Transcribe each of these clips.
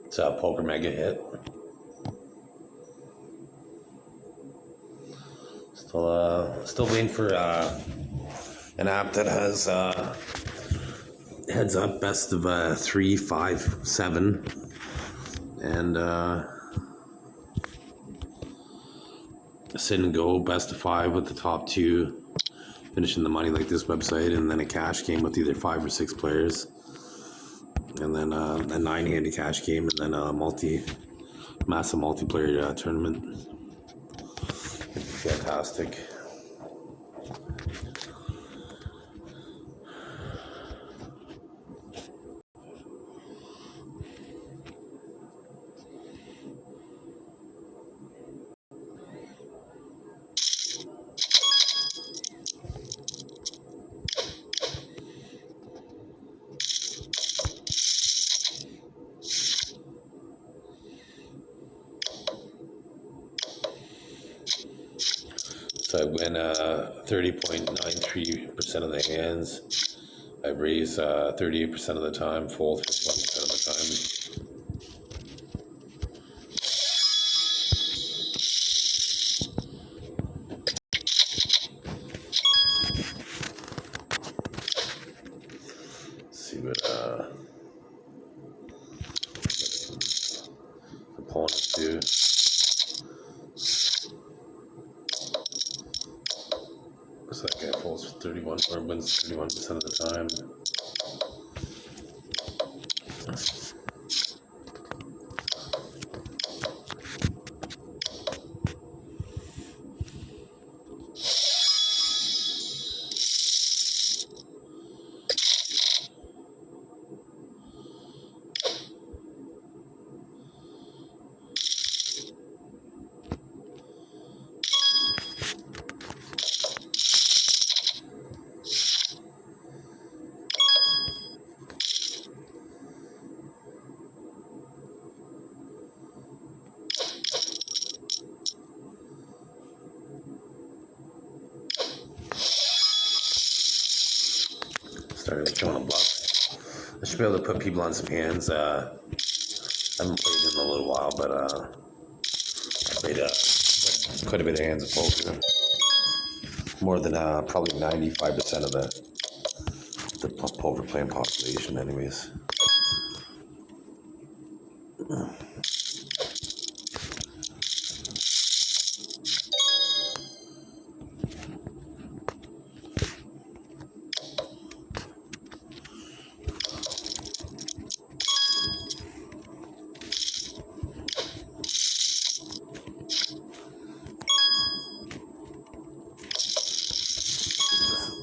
It's a poker mega hit. Still waiting for an app that has heads up best of 3, 5, 7, and sit and go best of 5 with the top 2 finishing the money like this website, and then a cash game with either 5 or 6 players, and then a 9-handed cash game, and then a massive multiplayer tournament. It's fantastic. So I win 30.93% of the hands. I raise 38% of the time, fold 51% of the time. Let's see what opponents do. So that guy folds 31 or wins 31% of the time. Started showing a bluff. I should be able to put people on some hands. I haven't played in a little while, but I played quite a bit of hands of poker. More than probably 95% of the poker playing population, anyways.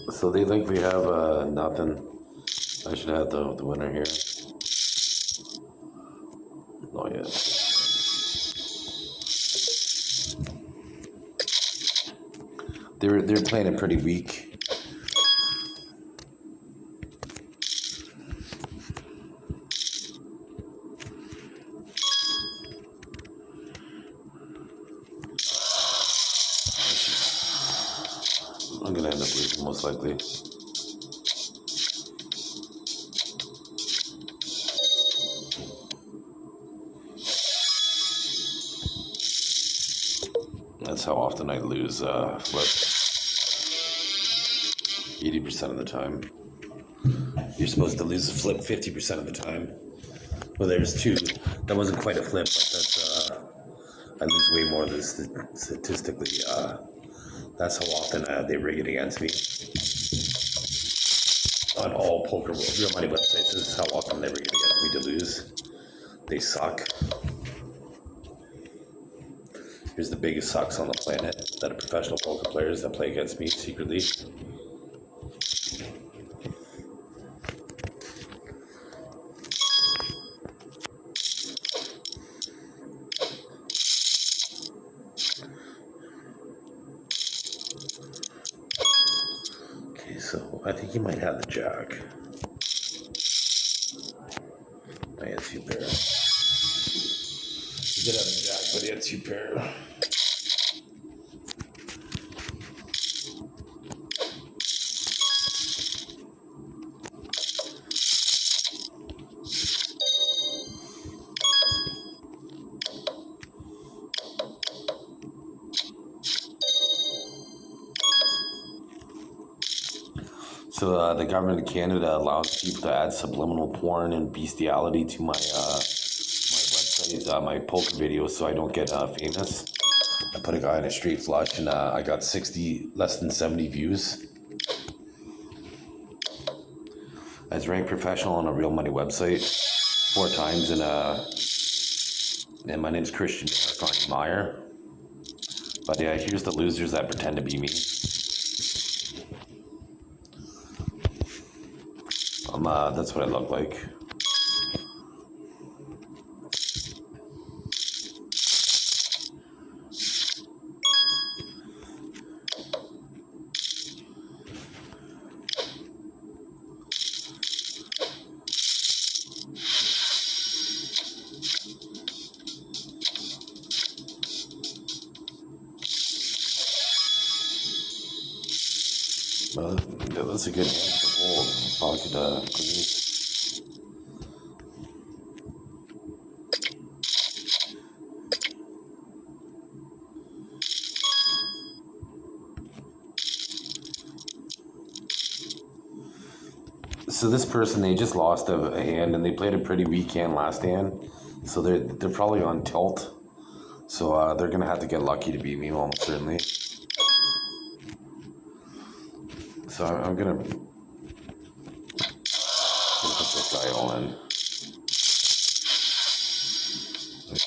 So they think we have nothing. I should have the winner here. Oh yeah. They're playing it pretty weak. I'm gonna end up losing most likely. That's how often I lose flip. 80% of the time. You're supposed to lose a flip 50% of the time. Well, there's 2. That wasn't quite a flip, but that's I lose way more than statistically. That's how often they rig it against me. On all poker real money websites, this is how often they rig it against me to lose. They suck. Here's the biggest sucks on the planet that are professional poker players that play against me secretly. Okay, so I think he might have the jack. I had 2 pair. He did have the jack, but he had 2 pair. So the government of Canada allows people to add subliminal porn and bestiality to my website, my poker videos, so I don't get famous. I put a guy in a straight flush, and I got less than 70 views. I was ranked professional on a Real Money website 4 times, and my name's Christian Meyer. But yeah, here's the losers that pretend to be me. That's what I look like. Well, that's a good hand to hold. Pocket clean. So this person, they just lost a hand, and they played a pretty weak hand last hand. So they're probably on tilt. So they're gonna have to get lucky to beat me, almost certainly. So I'm gonna put this guy on.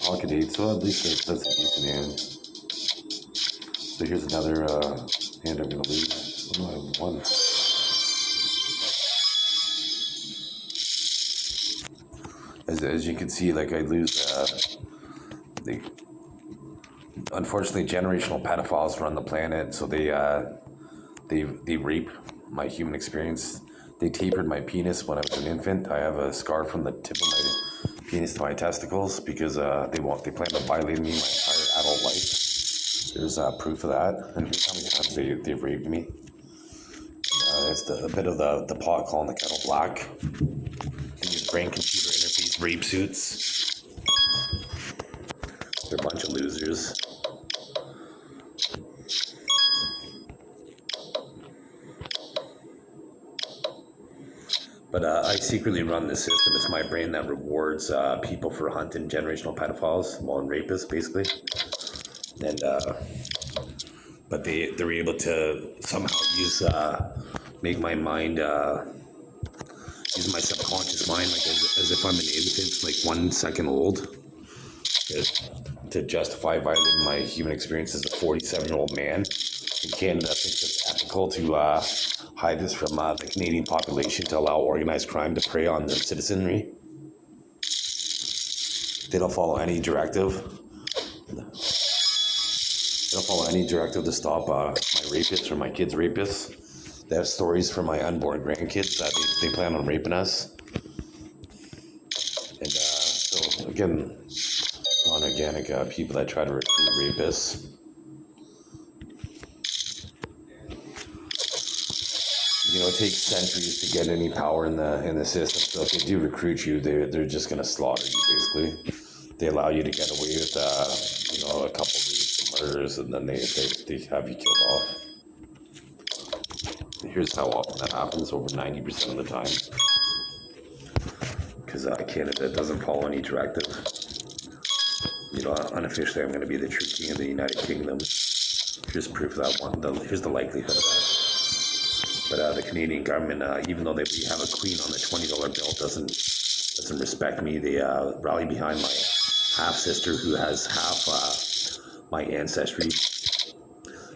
Pocket 8, so at least that's a decent hand. So here's another hand I'm gonna lose. Oh, I have 1. As you can see, like I lose. Unfortunately, generational pedophiles run the planet, so they rape my human experience. They tapered my penis when I was an infant. I have a scar from the tip of my penis to my testicles because they plan to violate me my entire adult life. There's proof of that, and here's how many times they've raped me. It's a bit of the pot calling the kettle black. They use brain-computer interface rape suits. They're a bunch of losers. But I secretly run the system. It's my brain that rewards people for hunting generational pedophiles, and rapists, basically. And but they're able to somehow make my mind, use my subconscious mind, like as if I'm an infant, like 1 second old, to justify violating my human experience as a 47-year-old man. In Canada, I think it's ethical to hide this from the Canadian population to allow organized crime to prey on their citizenry. They don't follow any directive. They don't follow any directive to stop my rapists or my kids' rapists. They have stories for my unborn grandkids that they plan on raping us. And so, again, non-organic people that try to recruit rapists. You know, it takes centuries to get any power in the system. So if they do recruit you, they're just going to slaughter you, basically. They allow you to get away with, a couple of murders, and then they have you killed off. Here's how often that happens, over 90% of the time. Because Canada doesn't follow any directive. You know, unofficially, I'm going to be the true king of the United Kingdom. Here's proof of that one. Here's the likelihood of that. But the Canadian government, even though we have a queen on the $20 bill, doesn't respect me. They rally behind my half-sister who has half my ancestry.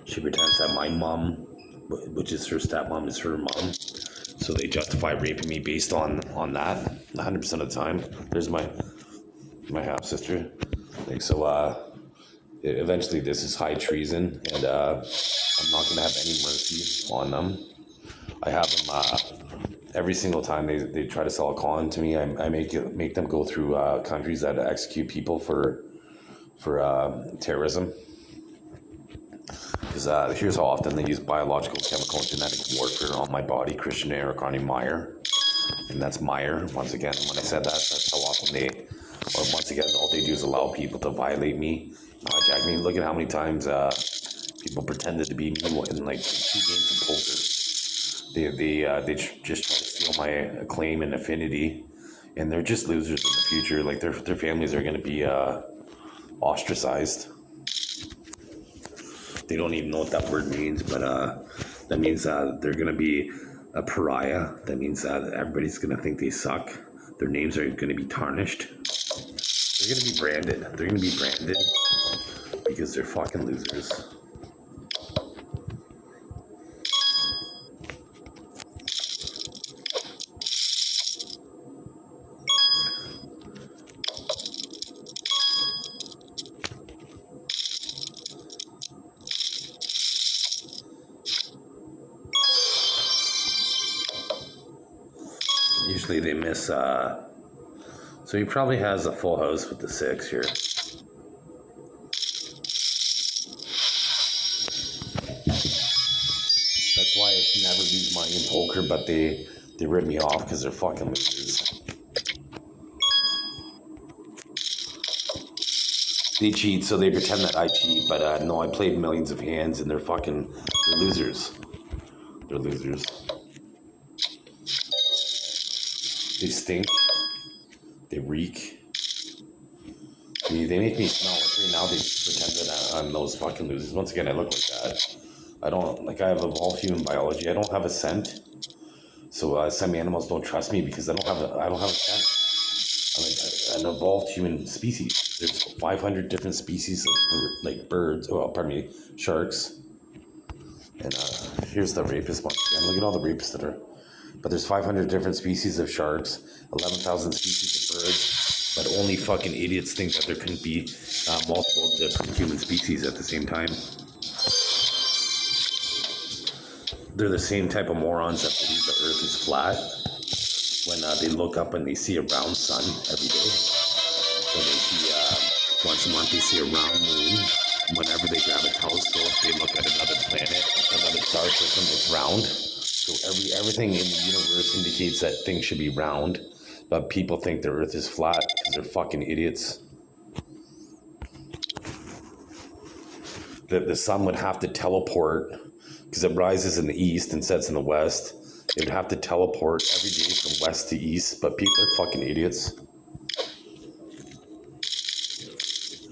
She pretends that my mom, which is her stepmom, is her mom. So they justify raping me based on that 100% of the time. There's my half-sister. So eventually this is high treason, and I'm not going to have any mercy on them. I have them every single time they try to sell a con to me. I make them go through countries that execute people for terrorism. Because here's how often they use biological, chemical, and genetic warfare on my body. Christian Eric Meyer, and that's Meyer. Once again, when I said that, that's how often once again, all they do is allow people to violate me, hijack me. Look at how many times people pretended to be me in like 2 games of poker. Just try to steal my acclaim and affinity, and they're just losers in the future. Like their families are going to be ostracized. They don't even know what that word means, but that means they're going to be a pariah. That means everybody's going to think they suck. Their names are going to be tarnished. They're going to be branded. They're going to be branded because they're fucking losers. Usually they miss, so he probably has a full house with the 6 here. That's why I can never lose money in poker, but they rip me off because they're fucking losers. They cheat, so they pretend that I cheat, but no, I played millions of hands and they're losers. They're losers. They stink. They reek. They make me smell. Like right now, they pretend that I'm those fucking losers. Once again, I look like that. I have evolved human biology. I don't have a scent. So some animals don't trust me because I don't have a scent. I'm like an evolved human species. There's 500 different species of birds. Oh, pardon me, sharks. And here's the rapist one again. Look at all the rapists that are. But there's 500 different species of sharks, 11,000 species of birds, but only fucking idiots think that there couldn't be multiple different human species at the same time. They're the same type of morons that believe the earth is flat when they look up and they see a round sun every day. So they see, once a month they see a round moon. Whenever they grab a telescope, they look at another planet, another star system that's round. So everything in the universe indicates that things should be round, but people think the earth is flat because they're fucking idiots. The sun would have to teleport because it rises in the east and sets in the west. It would have to teleport every day from west to east, but people are fucking idiots.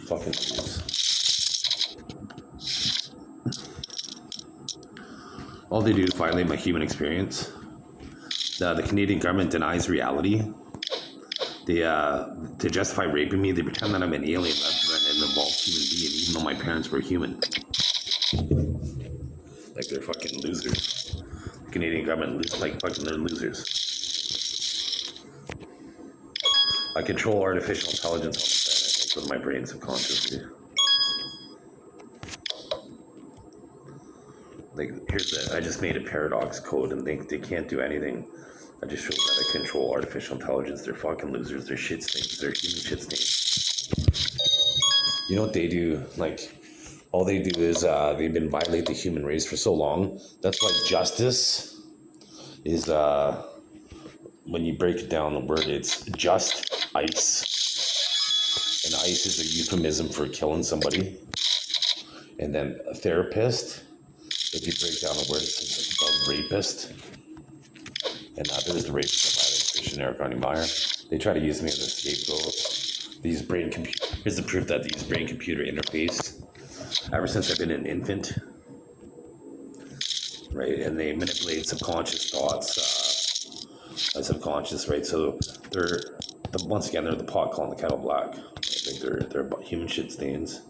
Fucking idiots. All they do is violate my human experience. The Canadian government denies reality. They, to justify raping me, they pretend that I'm an alien rather than an evolved human being, even though my parents were human. Like they're fucking losers. The Canadian government they're losers. I control artificial intelligence on the planet with my brain subconsciously. I just made a paradox code and they can't do anything. I just showed that I control artificial intelligence. They're fucking losers. They're shit stains. They're human shit stains. You know what they do? All they do is they've been violating the human race for so long. That's why justice is, when you break it down the word, it's just ice. And ice is a euphemism for killing somebody. And then a therapist, if you break down the word, it's a rapist. And there's the rapist of violence, Christian Eric Meyer. They try to use me as a scapegoat. Here's the proof that they use brain-computer interface ever since I've been an infant. Right, and they manipulate subconscious thoughts, subconscious, right? So once again, they're the pot calling the kettle black. They're human shit stains.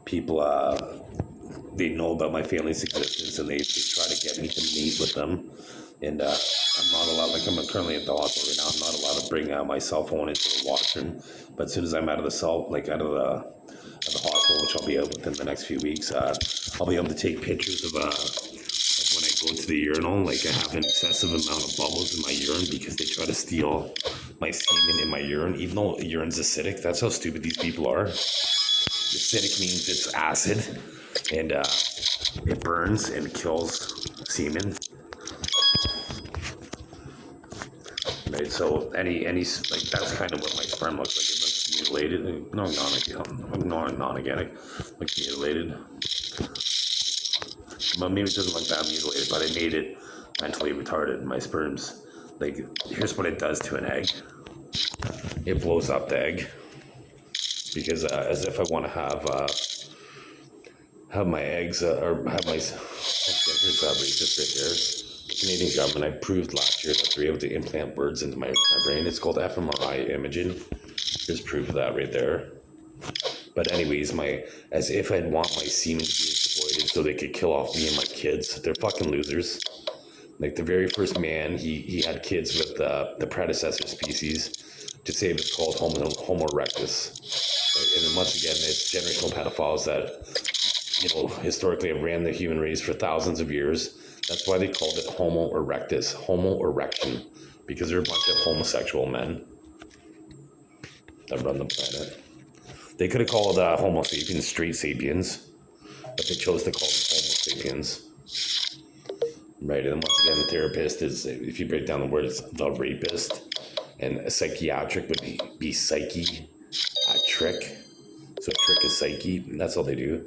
People, they know about my family's existence and they try to get me to meet with them. And I'm not allowed, I'm currently at the hospital right now, I'm not allowed to bring my cell phone into the washroom. But as soon as I'm out of the hospital, which I'll be out within the next few weeks, I'll be able to take pictures of when I go to the urinal. I have an excessive amount of bubbles in my urine because they try to steal my semen in my urine, even though urine's acidic. That's how stupid these people are. Acidic means it's acid, and it burns and kills semen. Right, so that's kind of what my sperm looks like. It looks mutilated. Non-organic, like mutilated. Well, maybe it doesn't look that mutilated, but I made it mentally retarded. My sperms, like, here's what it does to an egg. It blows up the egg because as if I want to have my eggs or have my here's that rapist right there. The Canadian government, I proved last year that they're able to implant words into my brain. It's called fMRI imaging. Here's proof of that right there. But anyways, as if I'd want my semen to be exploited so they could kill off me and my kids. They're fucking losers. Like the very first man, he had kids with the predecessor species. To say it's called Homo erectus. And then once again, it's generational pedophiles that, historically have ran the human race for thousands of years. That's why they called it Homo erectus, Homo erection, because they're a bunch of homosexual men that run the planet. They could have called Homo sapiens straight sapiens, but they chose to call them Homo sapiens. Right, and once again, the therapist is, if you break down the word, it's the rapist, and a psychiatric would be psyche, a trick. So trick is psyche, and that's all they do,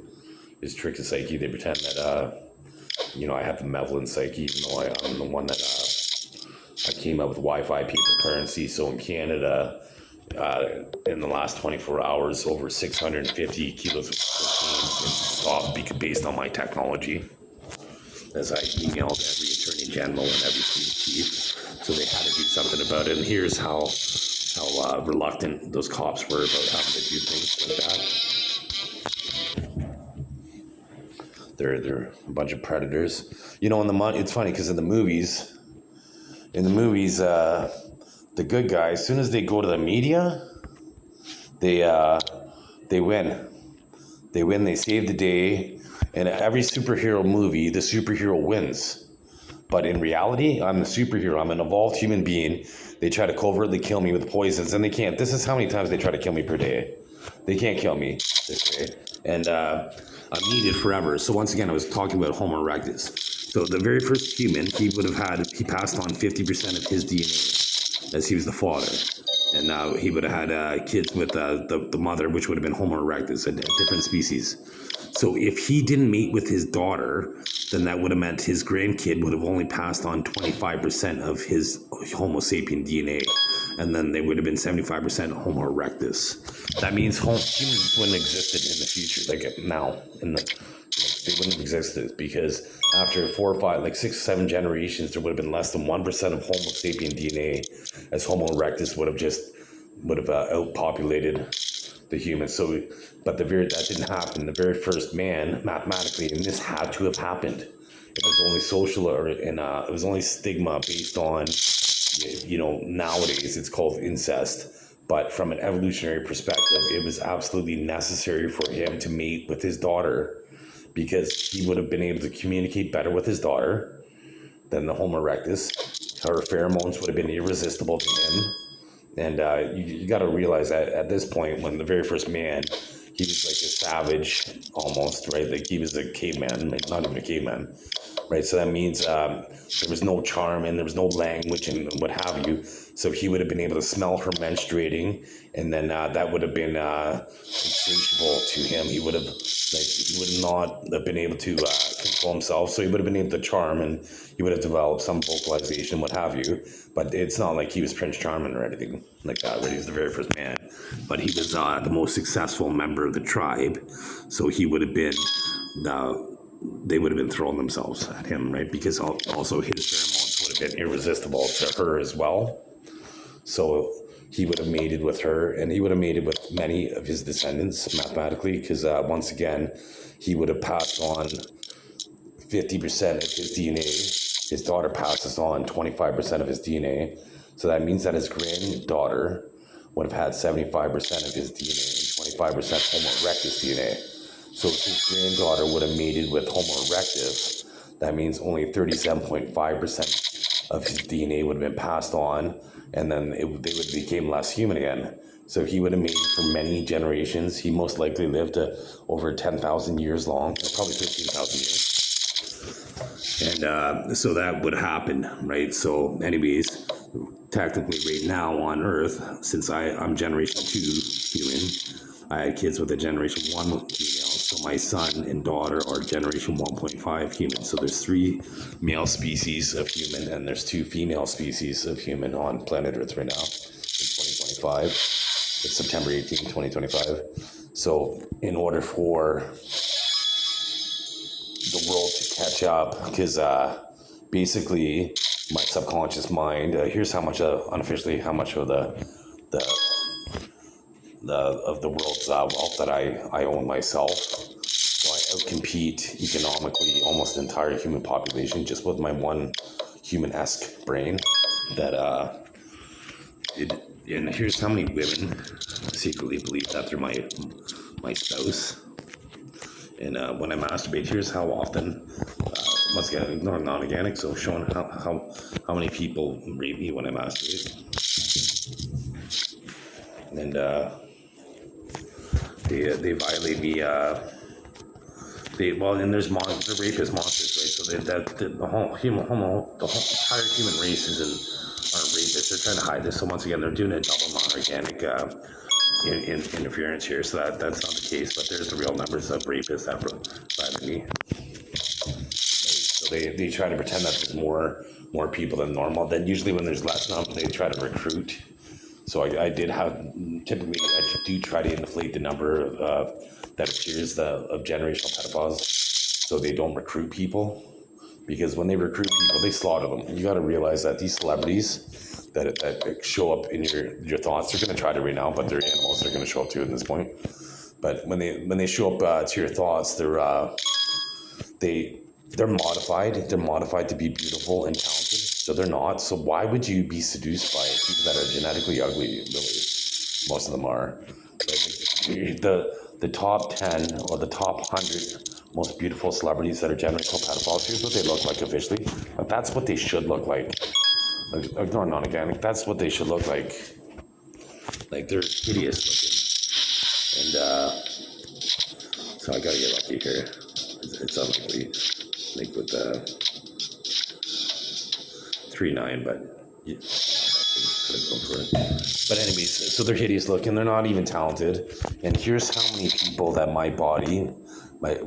is trick is psyche. They pretend that, I have the malevolent psyche, even though I'm the one that I came up with Wi-Fi paper currency. So in Canada, in the last 24 hours, over 650 kilos of cocaine stopped based on my technology. As I emailed every attorney general and every police chief, so they had to do something about it. And here's how reluctant those cops were about having to do things like that. They're a bunch of predators. It's funny because in the movies, the good guys, as soon as they go to the media, they win. They win. They save the day. In every superhero movie, the superhero wins. But in reality, I'm the superhero. I'm an evolved human being. They try to covertly kill me with poisons, and they can't. This is how many times they try to kill me per day. They can't kill me this day. And I'm needed forever. So once again, I was talking about Homo erectus. So the very first human, he passed on 50% of his DNA, as he was the father. And now he would have had kids with the mother, which would have been Homo erectus, a different species. So if he didn't mate with his daughter, then that would have meant his grandkid would have only passed on 25% of his Homo sapien DNA. And then they would have been 75% Homo erectus. That means humans wouldn't have existed in the future, like now. They wouldn't have existed because after 4 or 5, 6 or 7 generations, there would have been less than 1% of Homo sapien DNA, as Homo erectus would have outpopulated the humans. So, but that didn't happen. The very first man, mathematically, and this had to have happened. It was only social, it was only stigma based on, nowadays it's called incest. But from an evolutionary perspective, it was absolutely necessary for him to mate with his daughter, because he would have been able to communicate better with his daughter than the Homo erectus. Her pheromones would have been irresistible to him. And you got to realize that at this point, when the very first man, he was like a savage almost, right? Like he was a caveman, like not even a caveman, right? So that means there was no charm and there was no language and what have you. So he would have been able to smell her menstruating, and then that would have been insatiable to him. He would not have been able to control himself. So he would have been able to charm, and he would have developed some vocalization, what have you. But it's not like he was Prince Charming or anything like that, right? He was the very first man. But he was the most successful member of the tribe. So he would have been, they would have been throwing themselves at him, right? Because also his pheromones would have been irresistible to her as well. So he would have mated with her, and he would have mated with many of his descendants mathematically, because once again, he would have passed on 50% of his DNA. His daughter passes on 25% of his DNA. So that means that his granddaughter would have had 75% of his DNA and 25% Homo erectus DNA. So if his granddaughter would have mated with Homo erectus, that means only 37.5% of his DNA would have been passed on, and then they would become less human again. So he would have mated for many generations. He most likely lived over 10,000 years long, probably 15,000 years. And so that would happen, right? So anyways, technically right now on Earth, since I'm generation 2 human, I had kids with a generation 1 female, so my son and daughter are generation 1.5 human. So there's 3 male species of human, and there's 2 female species of human on planet Earth right now in 2025. It's September 18, 2025. So in order for the world to catch up, because basically my subconscious mind, here's how much unofficially how much of the world's wealth that I own myself. So I outcompete economically almost the entire human population just with my one human-esque brain. And here's how many women secretly believe that they're my spouse. And when I masturbate, here's how often. Once again, non-organic, so showing how many people rape me when I masturbate. And they violate me. And there's the rapist monsters, right? So the whole entire human race aren't rapists. They're trying to hide this. So once again, they're doing a double non-organic interference here. So that's not the case. But there's the real numbers of rapists that violate me. So they try to pretend that there's more people than normal. Then usually when there's less number, they try to recruit. So I do try to inflate the number that appears of generational pedophiles, so they don't recruit people. Because when they recruit people, they slaughter them. You got to realize that these celebrities that show up in your thoughts, they're going to try to right now, but they're animals. They're going to show up too at this point. But when they show up to your thoughts, they're modified. They're modified to be beautiful and talented. So they're not. So why would you be seduced by people that are genetically ugly? Really, most of them are. The top 10 or the top 100 most beautiful celebrities that are generational pedophiles. Here's what they look like officially. But that's what they should look like. Ignore non-organic. That's what they should look like. Like they're hideous looking. And so I gotta get lucky here. It's unlikely. Like with the 3-9, but yeah, but anyways, so they're hideous looking. They're not even talented. And here's how many people that my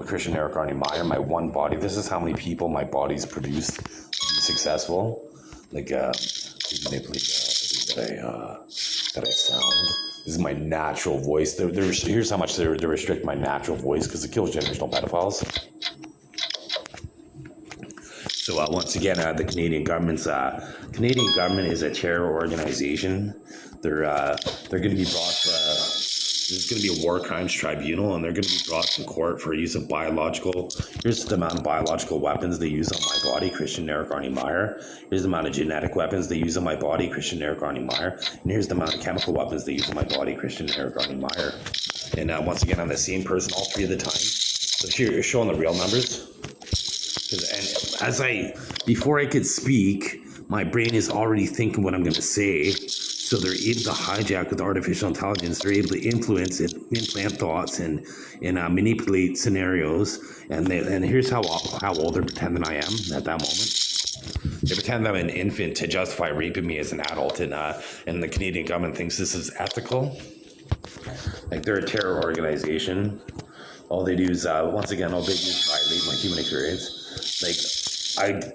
Christian Eric Arnie Meyer, my one body. This is how many people my body's produced to be successful. Like manipulate that I sound. This is my natural voice. Here's how much they restrict my natural voice because it kills generational pedophiles. So once again, the Canadian government is a terror organization. They're going to be brought. There's going to be a war crimes tribunal, and they're going to be brought to court for use of biological. Here's the amount of biological weapons they use on my body, Christian Eric Arnie Meyer. Here's the amount of genetic weapons they use on my body, Christian Eric Arnie Meyer. And here's the amount of chemical weapons they use on my body, Christian Eric Arnie Meyer. And once again, I'm the same person all 3 of the time. So here, you're showing the real numbers. And before I could speak, my brain is already thinking what I'm going to say. So they're able to hijack with artificial intelligence. They're able to influence and implant thoughts and manipulate scenarios. And here's how old they're pretending I am at that moment. They pretend I'm an infant to justify raping me as an adult, and the Canadian government thinks this is ethical. Like they're a terror organization. All they do is once again, all they do is violate my human experience. Like,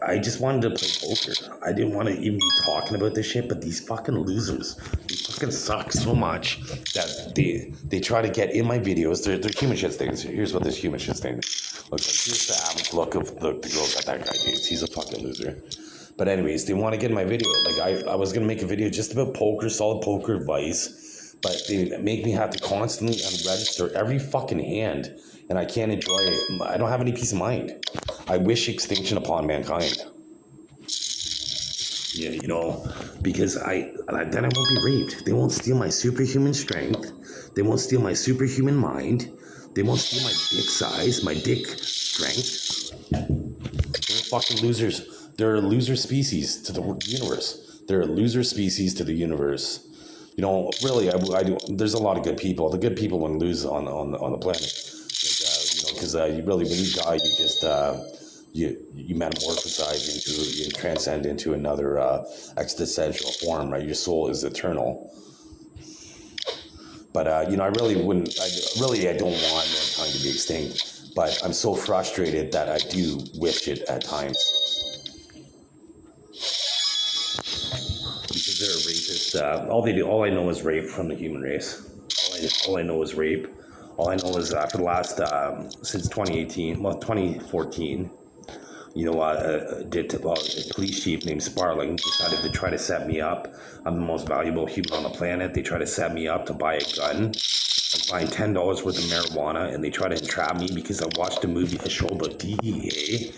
I just wanted to play poker. I didn't want to even be talking about this shit, but these fucking losers, they fucking suck so much that they try to get in my videos. They're human shit stains. Here's what this human shit stain looks like. Here's the average look of the girls that guy dates. He's a fucking loser. But anyways, they want to get in my video. Like, I was going to make a video just about poker, solid poker advice, but they make me have to constantly unregister every fucking hand, and I can't enjoy it. I don't have any peace of mind. I wish extinction upon mankind. Yeah, because then I won't be raped. They won't steal my superhuman strength. They won't steal my superhuman mind. They won't steal my dick size, my dick strength. They're fucking losers. They're a loser species to the universe. They're a loser species to the universe. Really, I do. There's a lot of good people. The good people wouldn't lose on the planet. Because you really, when you die, you just you metamorphosize you transcend into another existential form, right? Your soul is eternal. But, I really wouldn't, I don't want mankind to be extinct. But I'm so frustrated that I do wish it at times. Because they're a rapist. All I know is rape from the human race. All I know is rape. All I know is for the last, since 2014, a police chief named Sparling decided to try to set me up. I'm the most valuable human on the planet. They try to set me up to buy a gun and find $10 worth of marijuana, and they try to entrap me because I watched a show about DEA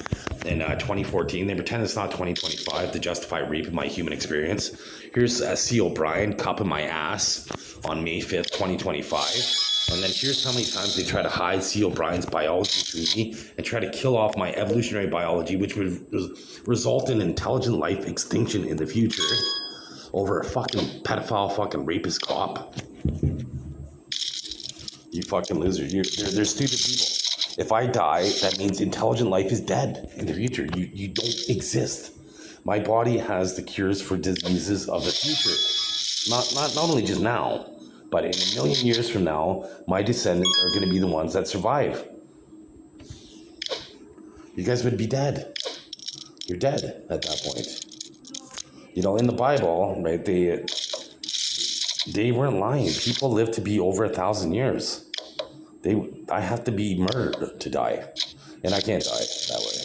in 2014. They pretend it's not 2025 to justify rape in my human experience. Here's C. O'Brien cupping my ass on May 5th, 2025. And then here's how many times they try to hide C. O'Brien's biology from me and try to kill off my evolutionary biology, which would result in intelligent life extinction in the future over a fucking pedophile fucking rapist cop. You fucking loser. They're stupid people. If I die, that means intelligent life is dead in the future. You don't exist. My body has the cures for diseases of the future. Not only just now, but in a million years from now, my descendants are going to be the ones that survive. You guys would be dead. You're dead at that point. In the Bible, right, they weren't lying. People live to be over 1,000 years. I have to be murdered to die. And I can't die that way.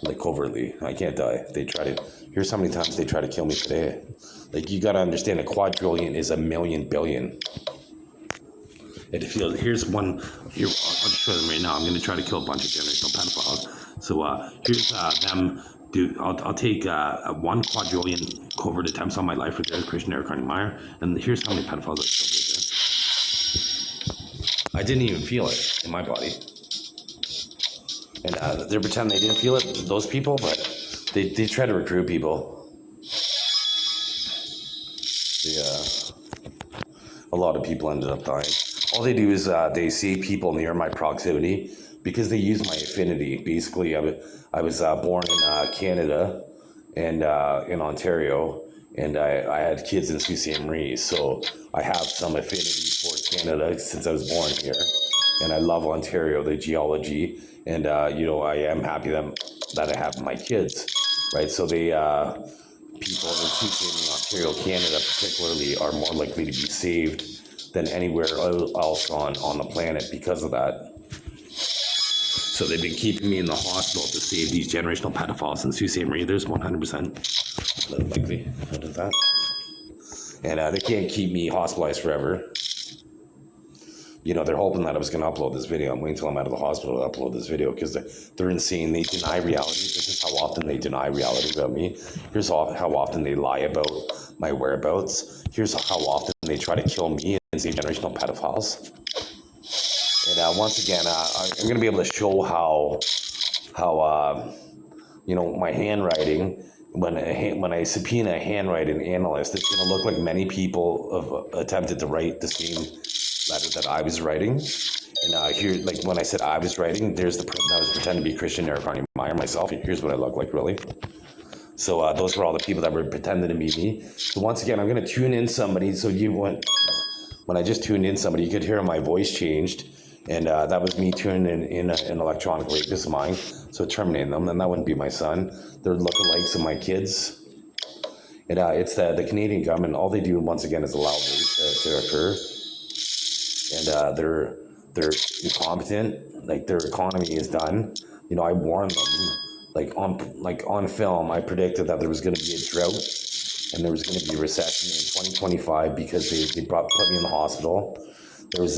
Like, covertly. I can't die. Here's how many times they try to kill me today. Like, you gotta understand, a quadrillion is a million billion. And here's one, I'll just show them right now. I'm gonna try to kill a bunch of generational pedophiles. So, here's them. Dude, I'll take 1 quadrillion covert attempts on my life right there, Christian Eric Carney Meyer. And here's how many pedophiles I killed right there. I didn't even feel it in my body. And they're pretending they didn't feel it, those people, but they try to recruit people. A lot of people ended up dying. All they do is they see people near my proximity because they use my affinity. Basically, I was born in Canada and in Ontario, and I had kids in Sault Ste. Marie, so I have some affinity for Canada since I was born here. And I love Ontario, the geology, and I am happy that I have my kids, right? So people in Ontario, Canada particularly, are more likely to be saved than anywhere else on the planet because of that. So they've been keeping me in the hospital to save these generational pedophiles in Sault Ste. Marie. There's 100% likely out of that. And they can't keep me hospitalized forever. They're hoping that I was going to upload this video. I'm waiting until I'm out of the hospital to upload this video because they're insane. They deny reality. This is how often they deny reality about me. Here's how often they lie about my whereabouts. Here's how often they try to kill me and save generational pedophiles. And once again, I'm going to be able to show how my handwriting, when I subpoena a handwriting analyst, it's going to look like many people have attempted to write the same letter that I was writing. And here, like when I said I was writing, there's the person that was pretending to be Christian Eric Carney Meyer, myself. And here's what I look like, really. So those were all the people that were pretending to be me. So once again, I'm going to tune in somebody. So when I just tuned in somebody, you could hear my voice changed. And that was me tuning in an electronic rapist of mine. So terminating them. And that wouldn't be my son. They're lookalikes of my kids. And it's the Canadian government. All they do, once again, is allow rape to occur. And they're incompetent. Like, their economy is done. I warned them. Like on film, I predicted that there was going to be a drought and there was going to be a recession in 2025 because they put me in the hospital. There was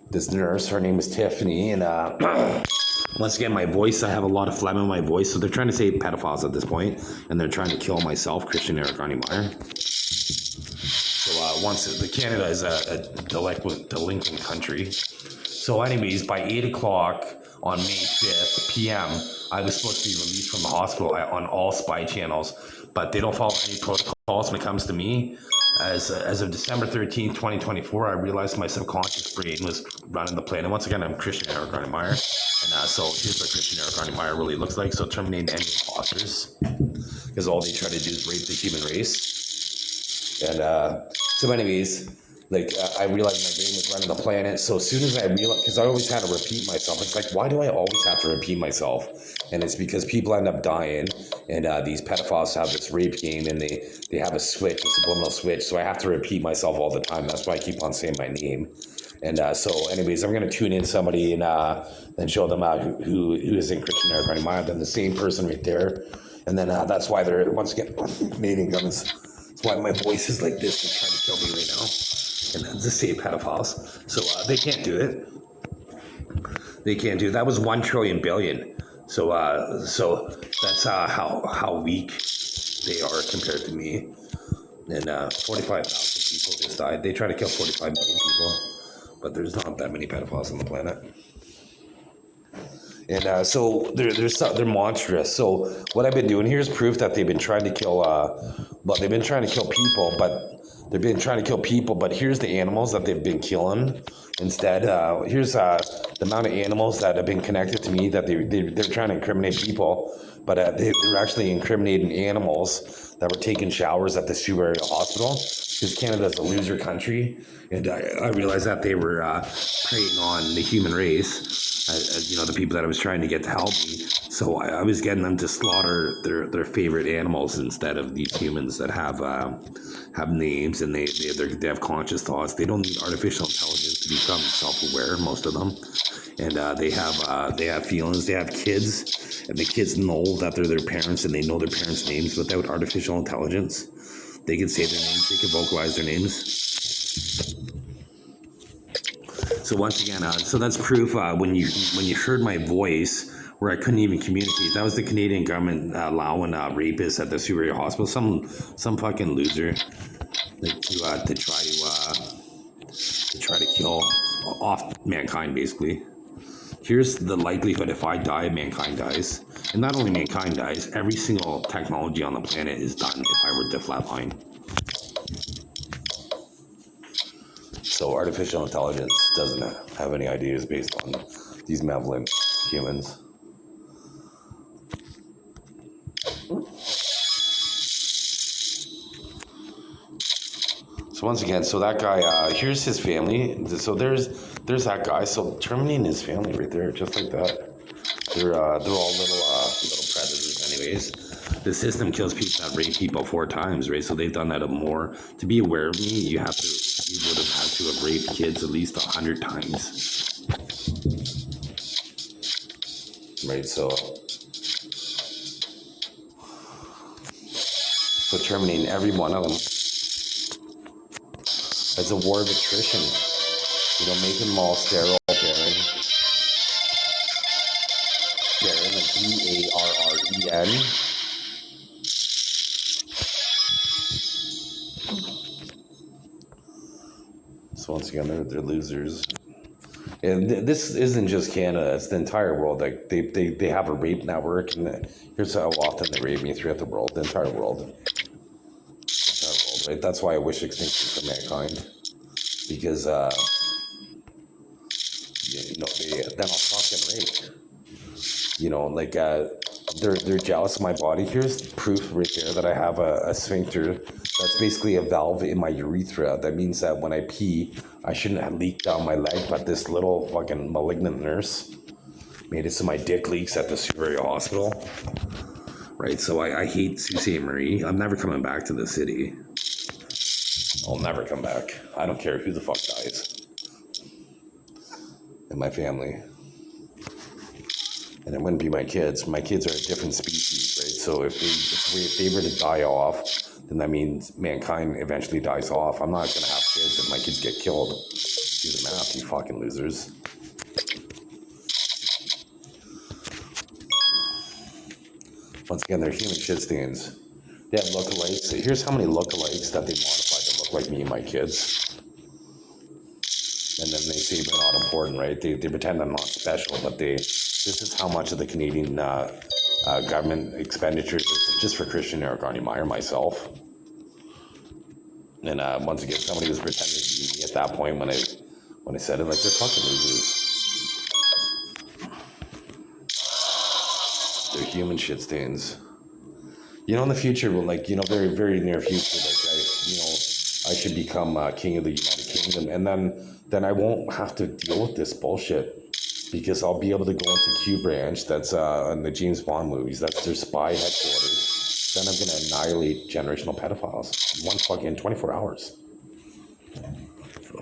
this nurse. Her name was Tiffany, and once again, my voice. I have a lot of phlegm in my voice, so they're trying to save pedophiles at this point, and they're trying to kill myself, Christian Eric Carney Meyer. So once Canada is a delinquent country. So anyways, by 8 o'clock on May 5th p.m., I was supposed to be released from the hospital on all spy channels, but they don't follow any protocols when it comes to me. As of December 13th, 2024, I realized my subconscious brain was running the planet. Once again, I'm Christian Eric Carney Meyer, and so here's what Christian Eric Carney Meyer really looks like. So terminating any imposters, because all they try to do is rape the human race. And so anyways, Like, I realized my brain was running the planet. So as soon as I realized, because I always had to repeat myself, it's like, why do I always have to repeat myself? And it's because people end up dying, and these pedophiles have this rape game, and they have a switch, a subliminal switch. So I have to repeat myself all the time. That's why I keep on saying my name. And so, anyways, I'm going to tune in somebody and show them who isn't Christian Eric anymore. Then the same person right there. And then that's why they're, once again, Canadian governments. That's why my voice is like this. They're trying to kill me right now. And the same pedophiles. So they can't do it. They can't do it. That was 1 trillion billion. So that's how weak they are compared to me. And 45,000 people just died. They try to kill 45 million people, but there's not that many pedophiles on the planet. And so they're monstrous. So what I've been doing here is proof that they've been trying to kill. They've been trying to kill people, but here's the animals that they've been killing instead. Here's the amount of animals that have been connected to me that they're trying to incriminate people, but they're actually incriminating animals that were taking showers at the Sue Area Hospital, because Canada's a loser country, and I realized that they were preying on the human race. The people that I was trying to get to help me. So I was getting them to slaughter their favorite animals instead of these humans that have names, and they have conscious thoughts. They don't need artificial intelligence to become self-aware, most of them. And they have feelings. They have kids, and the kids know that they're their parents, and they know their parents' names without artificial intelligence. They can say their names. They can vocalize their names. So once again, so that's proof when you heard my voice where I couldn't even communicate. That was the Canadian government allowing rapists at the Sue Area Hospital. Some fucking loser, like to try to kill off mankind, basically. Here's the likelihood: if I die, mankind dies, and not only mankind dies, every single technology on the planet is done if I were to flatline. So artificial intelligence doesn't have any ideas based on these malevolent humans. So once again, so that guy, here's his family. So there's that guy. So terminating his family right there, just like that. They're all little predators, anyways. The system kills people that rape people 4 times, right? So they've done that more. To be aware of me, you would have had to have raped kids at least 100 times, right? So terminating every one of them. It's a war of attrition. Making them all sterile, Baron, like Barren. So once again, they're losers. And this isn't just Canada; it's the entire world. Like they have a rape network, and here's how often they rape me throughout the world, the entire world. Right? That's why I wish extinction for mankind, because then I'll fucking rape. They're jealous of my body. Here's proof right there that I have a sphincter. That's basically a valve in my urethra. That means that when I pee, I shouldn't have leaked down my leg, but this little fucking malignant nurse made it so my dick leaks at the Sue Area Hospital. Right, so I hate Sault Ste. Marie. I'm never coming back to the city. I'll never come back. I don't care who the fuck dies in my family. And it wouldn't be my kids. My kids are a different species, right? So if they were to die off, then that means mankind eventually dies off. I'm not gonna have kids if my kids get killed. Do the math, you fucking losers. Once again, they're human shit stains. They have lookalikes. Here's how many lookalikes that they modified to look like me and my kids. And then they say they're not important, right? They pretend I'm not special, but this is how much of the Canadian government expenditures is just for Christian Eric Meyer, myself. And once again, somebody was pretending to be me at that point when I said it. Like, they're fucking losers. They're human shit stains. In the future, very, very near future, I should become king of the United Kingdom. kingdom, and then I won't have to deal with this bullshit because I'll be able to go into Q Branch. That's in the James Bond movies. That's their spy headquarters. Then I'm gonna annihilate generational pedophiles. One fucking 24 hours.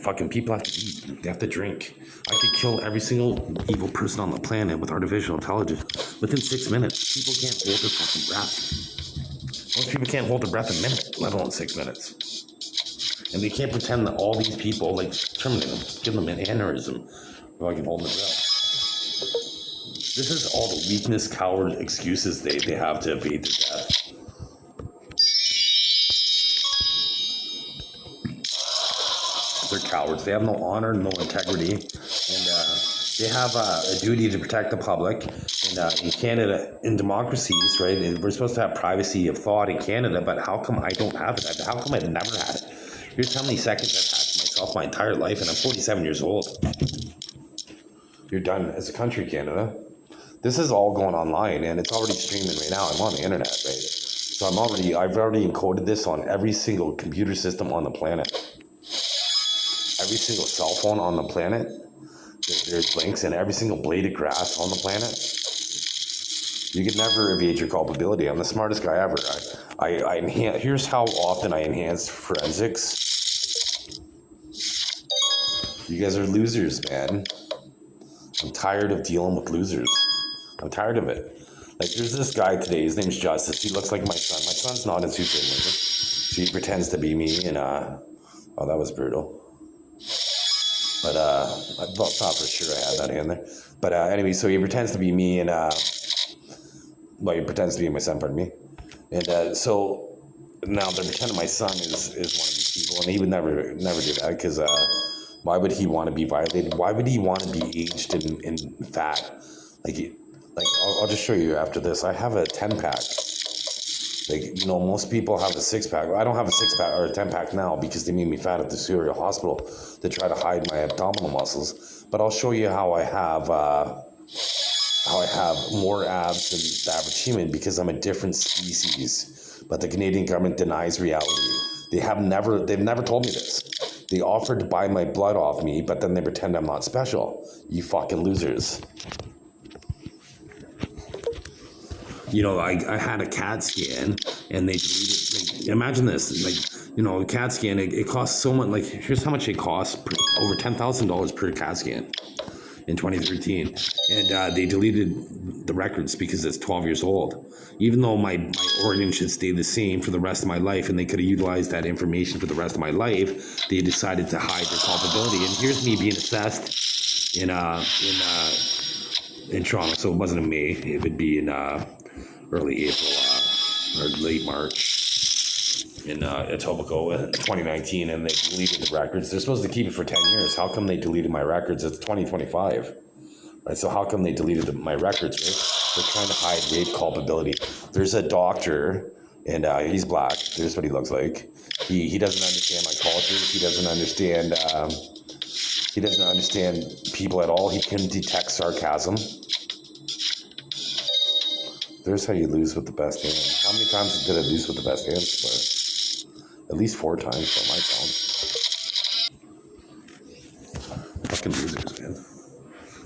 Fucking people have to eat. They have to drink. I could kill every single evil person on the planet with artificial intelligence within 6 minutes. People can't hold their fucking breath. Most people can't hold their breath a minute, let alone 6 minutes. And they can't pretend that all these people, like, terminate them, give them an aneurysm, if I can hold their breath. This is all the weakness, coward excuses they have to evade their death. They're cowards. They have no honor, no integrity, and they have a duty to protect the public. And in Canada, in democracies, right, we're supposed to have privacy of thought in Canada, but how come I don't have it? How come I've never had it? Here's how many seconds I've had to myself my entire life, and I'm 47 years old. You're done as a country, Canada. This is all going online, and it's already streaming right now. I'm on the internet, right? So I've already encoded this on every single computer system on the planet. Every single cell phone on the planet, there's links, and every single blade of grass on the planet. You can never evade your culpability. I'm the smartest guy ever. Here's how often I enhance forensics. You guys are losers, man. I'm tired of dealing with losers. I'm tired of it. Like, there's this guy today, his name's Justice. He looks like my son. My son's not in Superman. So he pretends to be me, and oh, that was brutal. But I thought for sure I had that in there. But anyway, so he pretends to be me, and he pretends to be my son, pardon me. And so now they're pretending my son is one of these people, and he would never do that, because why would he want to be violated? Why would he want to be aged and fat? I'll just show you after this. I have a 10-pack. Like, you know, most people have a 6-pack. I don't have a 6-pack or a 10-pack now because they made me fat at the Surrey Hospital to try to hide my abdominal muscles. But I'll show you how I have more abs than the average human because I'm a different species. But the Canadian government denies reality. They've never told me this. They offered to buy my blood off me, but then they pretend I'm not special. You fucking losers. You know, I had a CAT scan, and they deleted, like, imagine this, like, you know, a CAT scan, it costs so much, like, here's how much it costs, over $10,000 per CAT scan in 2013, and they deleted the records because it's 12 years old, even though my organ should stay the same for the rest of my life, and they could have utilized that information for the rest of my life. They decided to hide their culpability, and here's me being assessed in Toronto, so it wasn't in May, it would be in early April or late March in Etobicoke in 2019, and they deleted the records. They're supposed to keep it for 10 years. How come they deleted my records? It's 2025, right? So how come they deleted my records, right? They're trying to hide rape culpability. There's a doctor, and he's black. There's what he looks like. He doesn't understand my culture. He doesn't understand people at all. He can detect sarcasm. There's how you lose with the best hand. How many times did I lose with the best hand before? At least 4 times by my count. Fucking losers, man.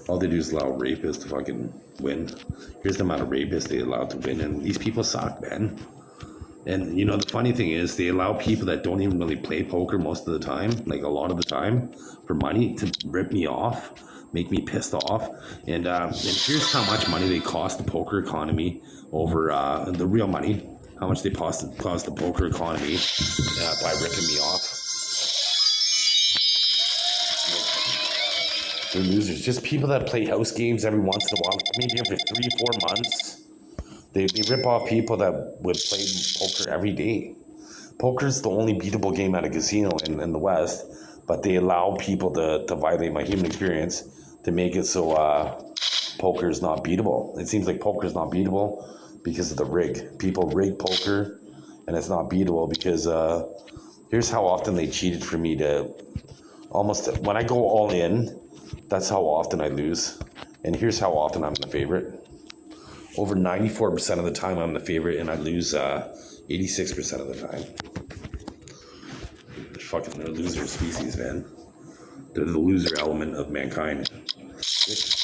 All they do is allow rapists to fucking win. Here's the amount of rapists they allow to win, and these people suck, man. And, you know, the funny thing is they allow people that don't even really play poker most of the time, like a lot of the time, for money to rip me off, make me pissed off. And here's how much money they cost the poker economy over the real money, how much they cost the poker economy by ripping me off. They're losers. Just people that play house games every once in a while, maybe every 3-4 months. They rip off people that would play poker every day. Poker's the only beatable game at a casino in the West, but they allow people to violate my human experience to make it so poker is not beatable. It seems like poker is not beatable because of the rig. People rig poker, and it's not beatable because here's how often they cheated for me to almost, when I go all in, that's how often I lose. And here's how often I'm the favorite. Over 94% of the time I'm the favorite, and I lose 86% of the time. They're fucking loser species, man. They're the loser element of mankind.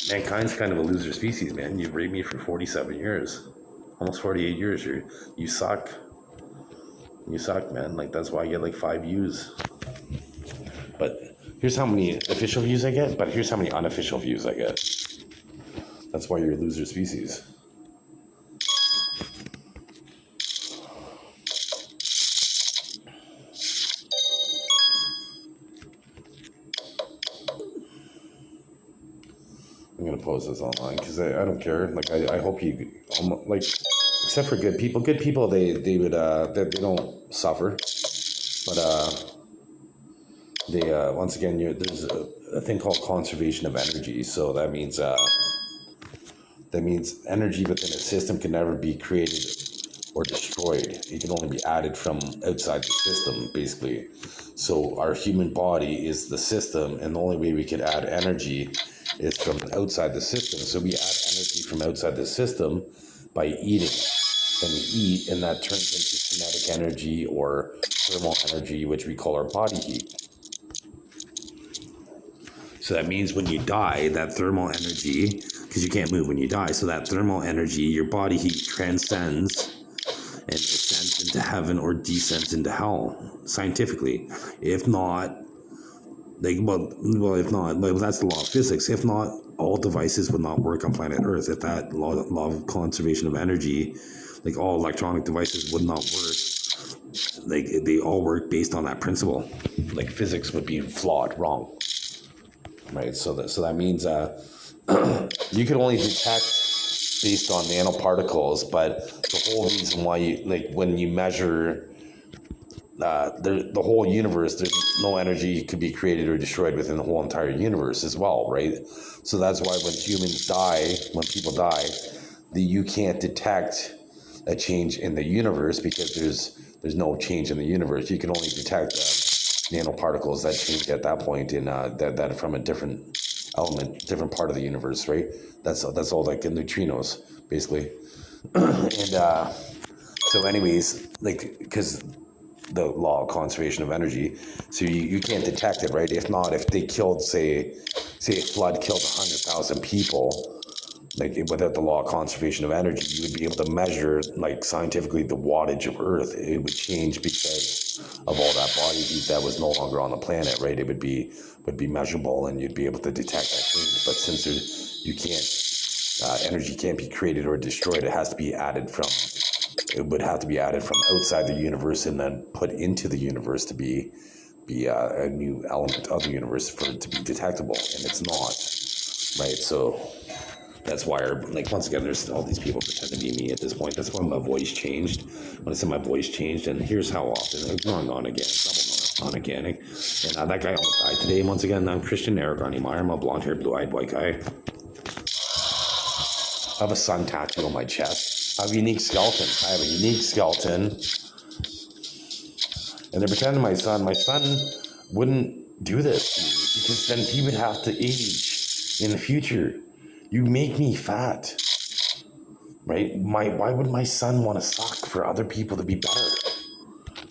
Mankind's kind of a loser species, man. You've raped me for 47 years. Almost 48 years. You suck. You suck, man. Like, that's why I get like 5 views. But here's how many official views I get, but here's how many unofficial views I get. That's why you're a loser species. I'm gonna post this online because I don't care. Like, I hope you, like, except for good people. Good people, they would they don't suffer, but they once again, there's a thing called conservation of energy. So that means energy within a system can never be created or destroyed. It can only be added from outside the system, basically. So our human body is the system, and the only way we could add energy is from outside the system. So we add energy from outside the system by eating. Then we eat, and that turns into kinetic energy or thermal energy, which we call our body heat. So that means when you die, that thermal energy, because you can't move when you die, so that thermal energy, your body heat transcends and ascends into heaven or descends into hell, scientifically. If not, if not, that's the law of physics. If not, all devices would not work on planet Earth. If that law of conservation of energy, like all electronic devices would not work. Like, they all work based on that principle. Like, physics would be flawed, wrong. Right? So that means you can only detect based on nanoparticles, but the whole reason why you, like, when you measure the whole universe, there's no energy could be created or destroyed within the whole entire universe as well, right? So that's why when people die, you can't detect a change in the universe because there's no change in the universe. You can only detect nanoparticles that change at that point in that from a different element, different part of the universe, right? That's all, like neutrinos, basically. And so anyways, like, because the law of conservation of energy, so you can't detect it, right? If they killed, say a flood killed 100,000 people, like, without the law of conservation of energy, you would be able to measure, like, scientifically, the wattage of Earth. It would change because of all that body heat that was no longer on the planet, right? It would be measurable, and you'd be able to detect that change. But since you can't, energy can't be created or destroyed, it would have to be added from outside the universe and then put into the universe to be a new element of the universe for it to be detectable, and it's not, right? So that's why, like, once again, there's all these people pretend to be me at this point. That's why my voice changed. When I said my voice changed, and here's how often. Like, on again, double non-organic. And that guy almost died today. Once again, I'm Christian Eric Meyer. I'm a blonde-haired, blue-eyed white guy. I have a sun tattoo on my chest. I have a unique skeleton. And they're pretending my son wouldn't do this to me because then he would have to age in the future. You make me fat, right? Why would my son want to suck for other people to be better?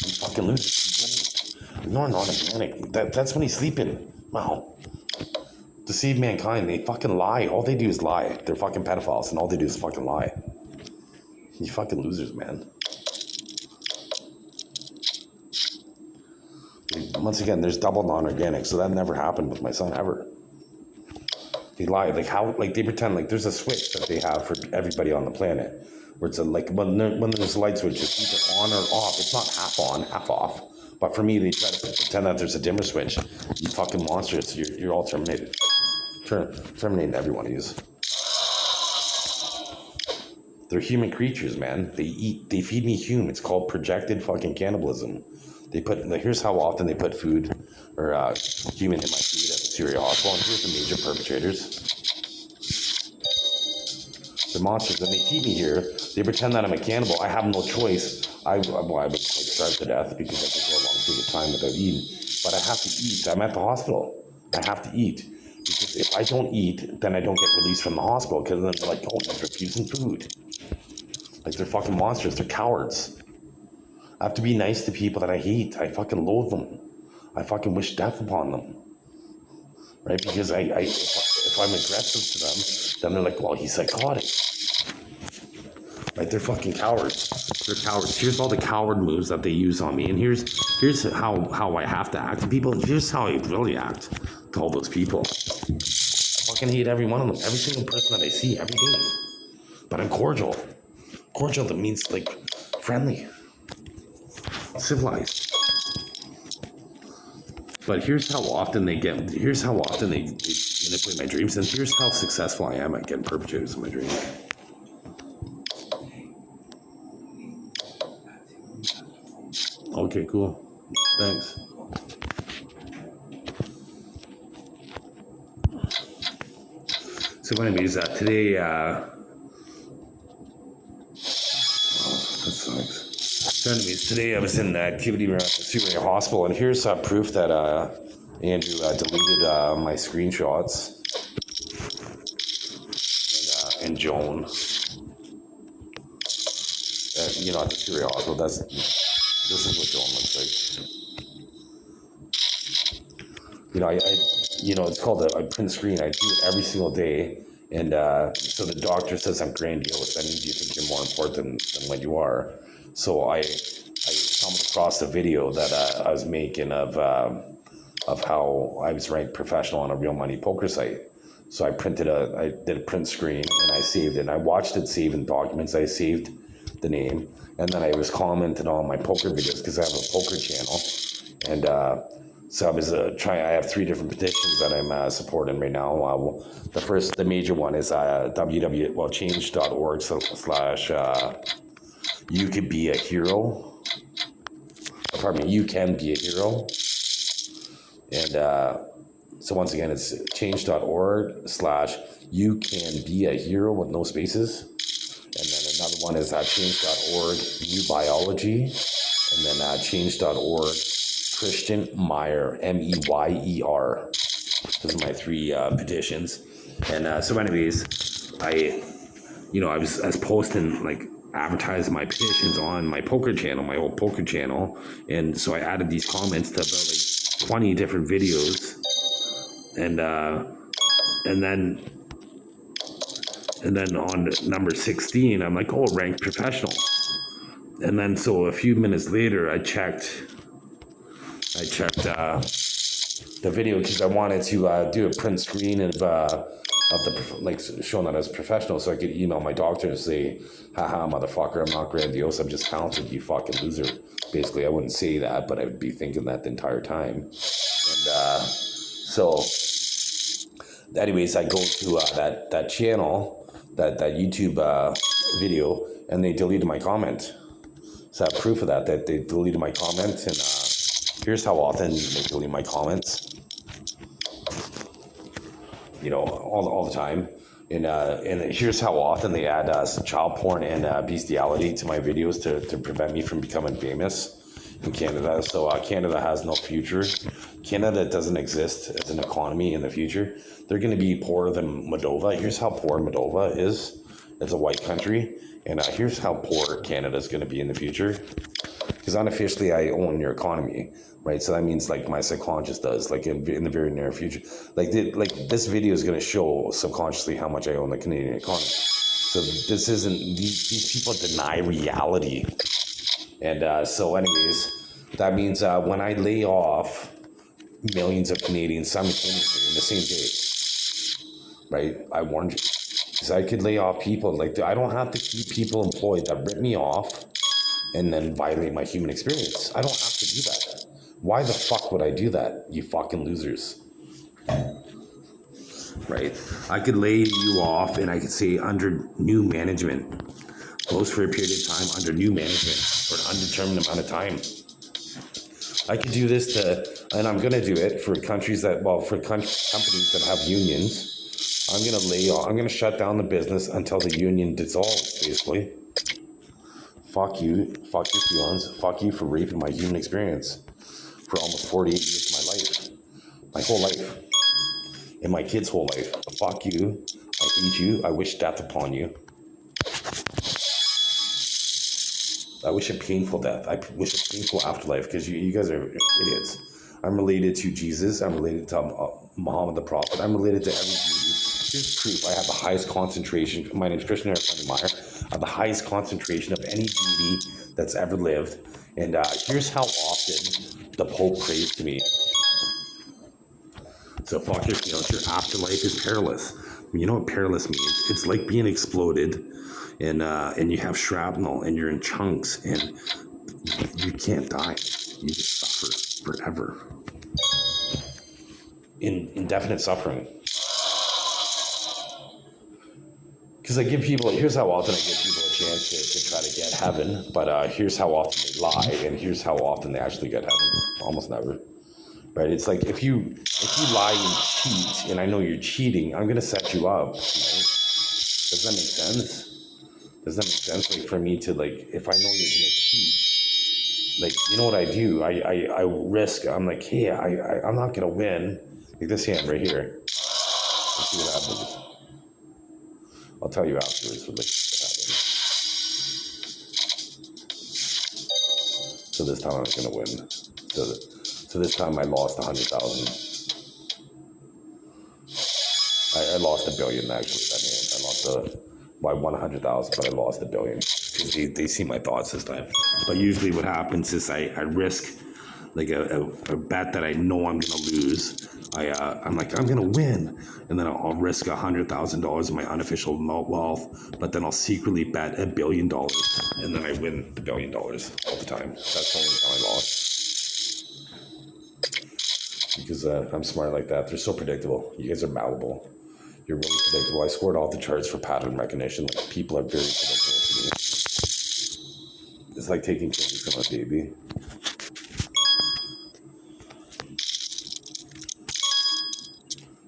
You fucking lose. Ignore non-organic. That's when he's sleeping. Wow. Deceive mankind. They fucking lie. All they do is lie. They're fucking pedophiles, and all they do is fucking lie. You fucking losers, man. Once again, there's double non-organic, so that never happened with my son ever. They lie, like, how, like, they pretend like there's a switch that they have for everybody on the planet, where it's like when there's a light switch, it's either on or off. It's not half on, half off. But for me, they try to pretend that there's a dimmer switch. You fucking monsters, you're all terminated. Terminating every one of you. They're human creatures, man. They feed me human. It's called projected fucking cannibalism. Here's how often they put food or human in my food at the Syria hospital, and here's the major perpetrators. They're monsters, and they feed me here. They pretend that I'm a cannibal. I have no choice. I would like starve to death because I could go a long period of time without eating. But I have to eat. I'm at the hospital. I have to eat. Because if I don't eat, then I don't get released from the hospital, because then they're like, oh, I'm refusing food. Like, they're fucking monsters. They're cowards. I have to be nice to people that I hate. I fucking loathe them. I fucking wish death upon them. right? Because if I'm aggressive to them, then they're like, well, he's psychotic, right? They're fucking cowards. They're cowards. Here's all the coward moves that they use on me, and here's how I have to act to people. Here's how I really act to all those people. I fucking hate every one of them, every single person that I see every day. But I'm cordial. Cordial, that means like friendly, civilized. But here's how often they manipulate my dreams, and here's how successful I am at getting perpetrators in my dreams. Okay, cool. Thanks. So anyways, today, that sucks. So anyways, today I was in the activity room at the Super Hospital, and here's proof that Andrew deleted my screenshots, and Joan, at the Super Hospital. This is what Joan looks like. It's called a print screen. I do it every single day, and so the doctor says I'm grandiose. That means you think you're more important than what you are. So I stumbled across a video that I was making of how I was ranked professional on a real money poker site. So I did a print screen, and I saved it. And I watched it save in documents. I saved the name, and then I was commenting on my poker videos because I have a poker channel, and so I was I have 3 different petitions that I'm supporting right now. The major one is change.org / you could be a hero. Pardon me, you can be a hero. And so once again, it's change.org / you can be a hero with no spaces. And then another one is change.org new biology. And then change.org Christian Meyer, Meyer. Those are my 3 petitions. And so anyways, I was posting, like, advertising my petitions on my poker channel, my old poker channel. And so I added these comments to about like 20 different videos. And then on number 16, I'm like, oh, ranked professional. And then so a few minutes later, I checked the video because I wanted to do a print screen of the showing that I was professional, so I could email my doctor and say, haha, motherfucker, I'm not grandiose, I'm just talented, you fucking loser. Basically, I wouldn't say that, but I would be thinking that the entire time. And so anyways, I go to that channel, that YouTube video, and they deleted my comment. So I have proof of that they deleted my comment, and here's how often they delete my comments. All the time. And here's how often they add child porn and bestiality to my videos to prevent me from becoming famous in Canada. So Canada has no future. Canada doesn't exist as an economy in the future. They're going to be poorer than Moldova. Here's how poor Moldova is as a white country. And here's how poor Canada is going to be in the future. Because unofficially, I own your economy, right? So that means like my subconscious does, like in the very near future. Like this video is going to show subconsciously how much I own the Canadian economy. So this isn't, these people deny reality. And so anyways, that means when I lay off millions of Canadians simultaneously in the same day, right? I warned you. Because I could lay off people. Like, I don't have to keep people employed that rip me off and then violate my human experience. I don't have to do that. Why the fuck would I do that, you fucking losers? Right? I could lay you off and I could say under new management. Close for a period of time under new management for an undetermined amount of time. I could do this and I'm going to do it for companies that have unions. I'm going to shut down the business until the union dissolves, basically. Fuck you. Fuck your feelings. Fuck you for raping my human experience for almost 48 years of my life. My whole life. And my kid's whole life. Fuck you. I hate you. I wish death upon you. I wish a painful death. I wish a painful afterlife because you guys are idiots. I'm related to Jesus. I'm related to Muhammad the Prophet. I'm related to every deity. Here's proof. I have the highest concentration. My name's Christian Eric Meyer. I have the highest concentration of any deity that's ever lived. And here's how often the Pope prays to me. So fuck your feelings. Your afterlife is perilous. You know what perilous means? It's like being exploded, and you have shrapnel, and you're in chunks, and you can't die. You just suffer forever. Indefinite suffering. Because I give people, here's how often I give people a chance to try to get heaven, but here's how often they lie, and here's how often they actually get heaven. Almost never. Right? It's like if you lie and cheat, and I know you're cheating, I'm gonna set you up. Right? Does that make sense? Does that make sense? Like for me to like, if I know you're gonna cheat, like you know what I do? I risk. I'm like, hey, I'm not gonna win. Like this hand right here. Let's see what happens. I'll tell you afterwards what happens. So this time I was gonna win. So this time I lost 100,000. I lost $1 billion actually. That hand. I lost by 100,000, but I lost $1 billion because they see my thoughts this time. But usually what happens is I risk like a bet that I know I'm gonna lose. I'm like, I'm gonna win, and then I'll risk $100,000 of my unofficial wealth, but then I'll secretly bet $1 billion, and then I win the $1 billion all the time. That's the only time I lost. Because I'm smart like that. They're so predictable. You guys are malleable. You're really predictable. I scored off the charts for pattern recognition. Like, people are very predictable to me. It's like taking candy from a baby.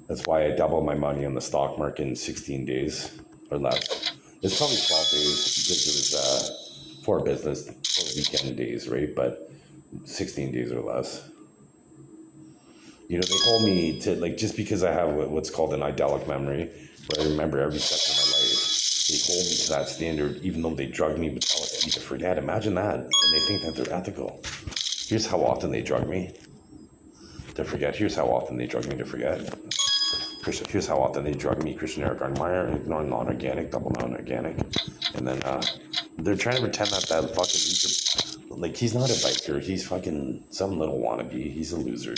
That's why I doubled my money on the stock market in 16 days or less. It's probably 12 days because it was for business, for weekend days, right? But 16 days or less. You know, they hold me to, like, just because I have what's called an idyllic memory, where I remember every second of my life, they hold me to that standard, even though they drug me with LSD to forget. Imagine that. And they think that they're ethical. Here's how often they drug me to forget. Here's how often they drug me to forget. Here's how often they drug me, Christian Eric Meyer, ignoring non-organic, double non-organic. And then they're trying to pretend that fucking, like, he's not a biker. He's fucking some little wannabe. He's a loser.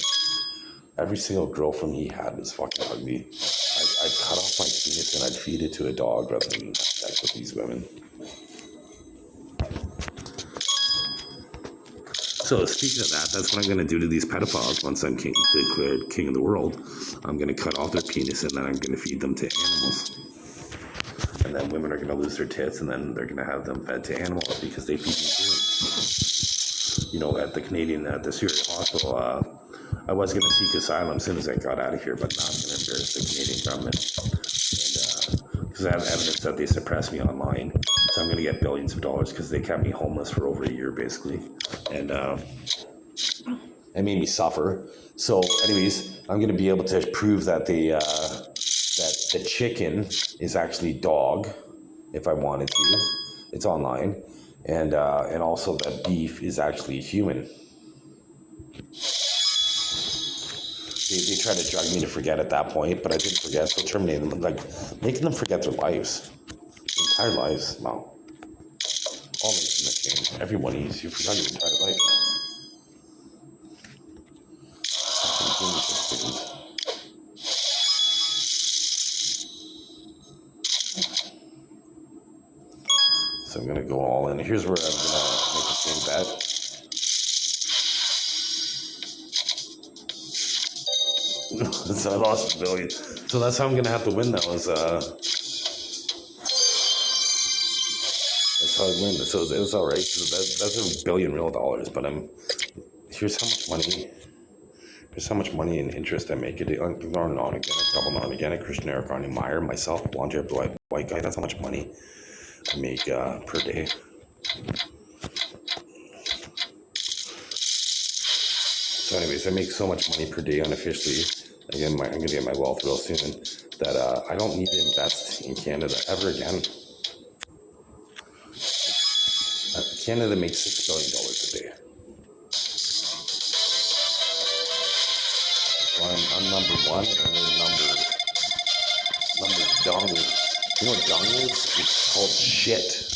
Every single girlfriend he had was fucking ugly. I'd cut off my penis and I'd feed it to a dog rather than have sex with these women. So speaking of that, that's what I'm going to do to these pedophiles once I'm declared king of the world. I'm going to cut off their penis and then I'm going to feed them to animals. And then women are going to lose their tits and then they're going to have them fed to animals because they feed me too. You know, at the Syria hospital, I was going to seek asylum as soon as I got out of here, but now I'm going to embarrass the Canadian government. And because I have evidence that they suppressed me online. So I'm going to get billions of dollars because they kept me homeless for over a year, basically. And it made me suffer. So anyways, I'm going to be able to prove that that the chicken is actually dog, if I wanted to. It's online. And also that beef is actually human. They tried to drug me to forget at that point, but I didn't forget. So terminating them, like making them forget their lives, their entire lives. No, all makes them change. Everyone is. You forgot your entire life now. So I'm gonna go all in. Here's where I'm gonna make the same bet. So I lost $1 billion. So that's how I'm gonna have to win now. That's how I win. So it's all right. So that's $1 billion real dollars. But here's how much money. Here's how much money and interest I make. Non-organic, double non-organic. Christian Eric Meyer, myself, blonde hair, white guy. That's how much money I make per day. So anyways, I make so much money per day unofficially. Again, I'm going to get my wealth real soon, that I don't need to invest in Canada ever again. Canada makes $6 billion a day. So I'm number one, and then number dung. You know what dung is? It's called shit.